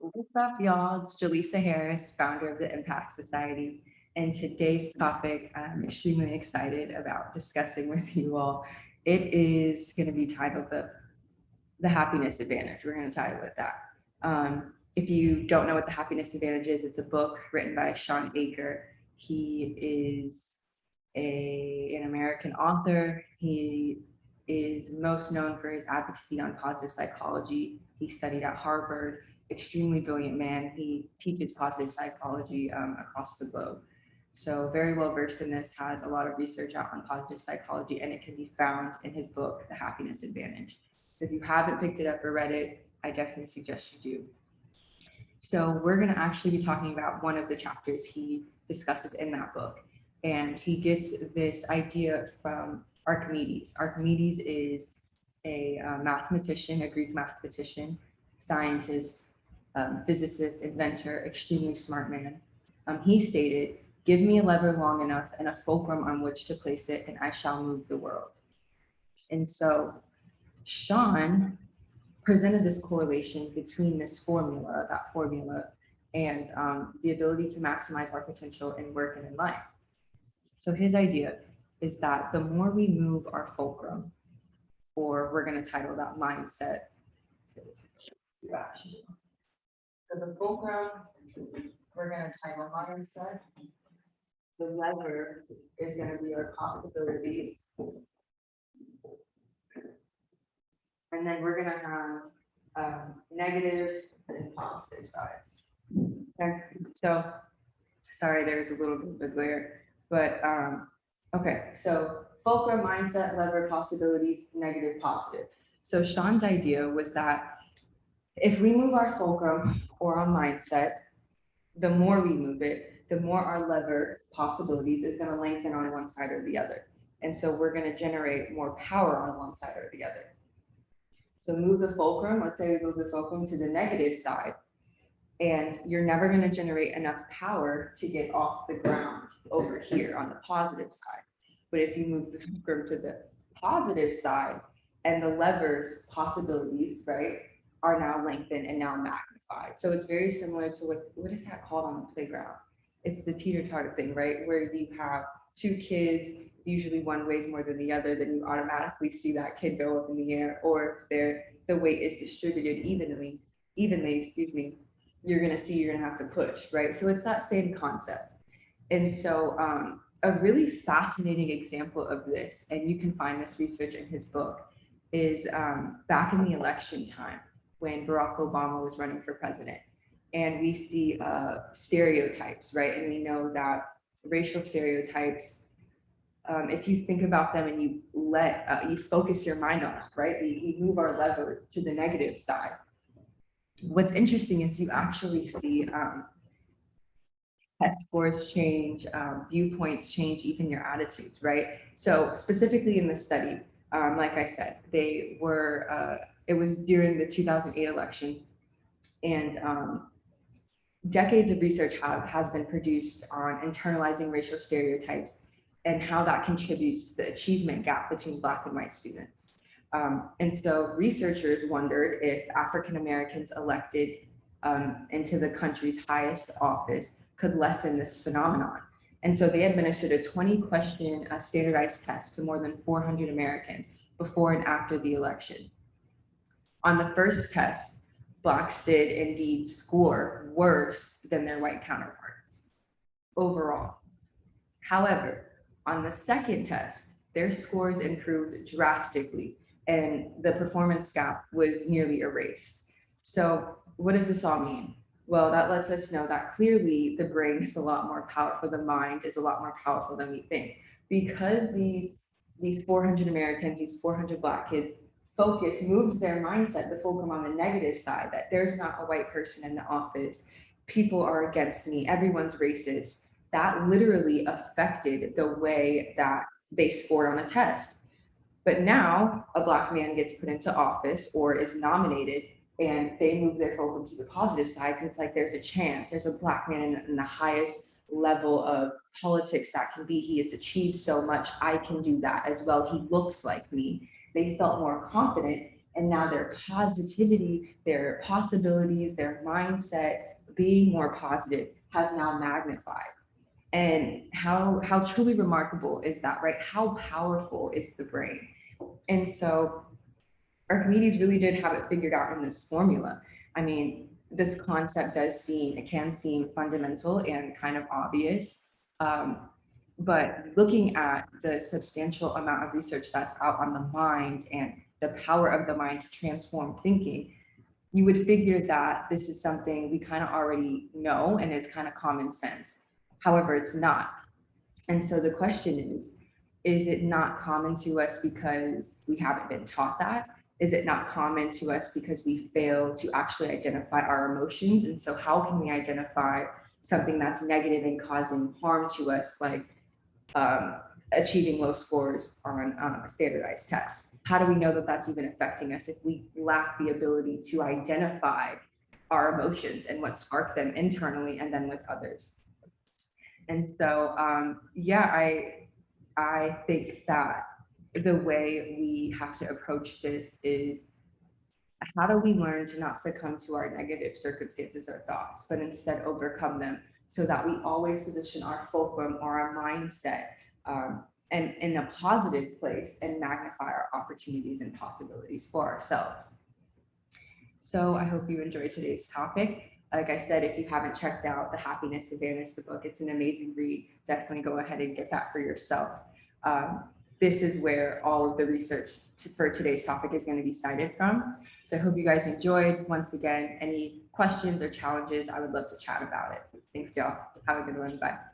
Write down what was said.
What's up, y'all? It's Jaleesa Harris, founder of the Impact Society. And today's topic, I'm extremely excited about discussing with you all. It is going to be titled the Happiness Advantage. We're going to title it that. If you don't know what the Happiness Advantage is, it's a book written by Shawn Achor. He is an American author. He is most known for his advocacy on positive psychology. He studied at Harvard, extremely brilliant man. He teaches positive psychology across the globe. So very well versed in this, has a lot of research out on positive psychology, and it can be found in his book, The Happiness Advantage. If you haven't picked it up or read it, I definitely suggest you do. So we're going to actually be talking about one of the chapters he discusses in that book. And he gets this idea from Archimedes. Archimedes is a mathematician, a Greek mathematician, scientist, physicist, inventor, extremely smart man. He stated, "Give me a lever long enough and a fulcrum on which to place it, and I shall move the world." And so Shawn presented this correlation between that formula, and the ability to maximize our potential in work and in life. So his idea is that the more we move our fulcrum, or we're going to title that mindset. So the fulcrum, we're going to title mindset. The lever is going to be our possibility. And then we're going to have negative and positive sides. Okay, so sorry, there's a little bit of a glare, but okay, so fulcrum, mindset, lever, possibilities, negative, positive. So Shawn's idea was that if we move our fulcrum or our mindset, the more we move it, the more our lever possibilities is going to lengthen on one side or the other. And so we're going to generate more power on one side or the other. So move the fulcrum, let's say we move the fulcrum to the negative side, and you're never going to generate enough power to get off the ground over here on the positive side. But if you move the fulcrum to the positive side, and the levers possibilities, right, are now lengthened and now magnified. So it's very similar to what is that called on the playground? It's the teeter-totter thing, right? Where you have two kids, usually one weighs more than the other, then you automatically see that kid go up in the air, or if the weight is distributed evenly, you're going to see you're going to have to push, right? So it's that same concept. And so a really fascinating example of this, and you can find this research in his book, is back in the election time when Barack Obama was running for president. And we see stereotypes, right? And we know that racial stereotypes, if you think about them and you focus your mind on it, right? We move our lever to the negative side. What's interesting is you actually see test scores change, viewpoints change, even your attitudes, right? So specifically in this study, like I said, it was during the 2008 election, and decades of research has been produced on internalizing racial stereotypes and how that contributes to the achievement gap between Black and white students. And so researchers wondered if African Americans elected into the country's highest office could lessen this phenomenon. And so they administered a 20-question standardized test to more than 400 Americans before and after the election. On the first test, Blacks did indeed score worse than their white counterparts overall. However, on the second test, their scores improved drastically, and the performance gap was nearly erased. So what does this all mean? Well, that lets us know that clearly the brain is a lot more powerful, the mind is a lot more powerful than we think. Because these 400 Americans, these 400 Black kids, moves their mindset, the fulcrum, on the negative side, that there's not a white person in the office, people are against me, everyone's racist. That literally affected the way that they scored on a test. But now a Black man gets put into office or is nominated, and they move their fulcrum to the positive side, because it's like there's a chance, there's a Black man in the highest level of politics that can be, he has achieved so much, I can do that as well, he looks like me. They felt more confident, And now their positivity, their possibilities, their mindset, being more positive has now magnified. And how truly remarkable is that, right? How powerful is the brain? And so Archimedes really did have it figured out in this formula. I mean, this concept it can seem fundamental and kind of obvious. But looking at the substantial amount of research that's out on the mind and the power of the mind to transform thinking, you would figure that this is something we kind of already know and it's kind of common sense. However, it's not. And so the question is it not common to us because we haven't been taught that? Is it not common to us because we fail to actually identify our emotions? And so how can we identify something that's negative and causing harm to us, like um, achieving low scores on standardized tests? How do we know that that's even affecting us if we lack the ability to identify our emotions and what sparked them internally and then with others? And so, I think that the way we have to approach this is, how do we learn to not succumb to our negative circumstances or thoughts, but instead overcome them so that we always position our fulcrum or our mindset and in a positive place and magnify our opportunities and possibilities for ourselves. So I hope you enjoyed today's topic. Like I said, if you haven't checked out The Happiness Advantage, the book, it's an amazing read. Definitely go ahead and get that for yourself. This is where all of the research for today's topic is going to be cited from. So I hope you guys enjoyed. Once again, any questions or challenges, I would love to chat about it. Thanks, y'all. Have a good one. Bye.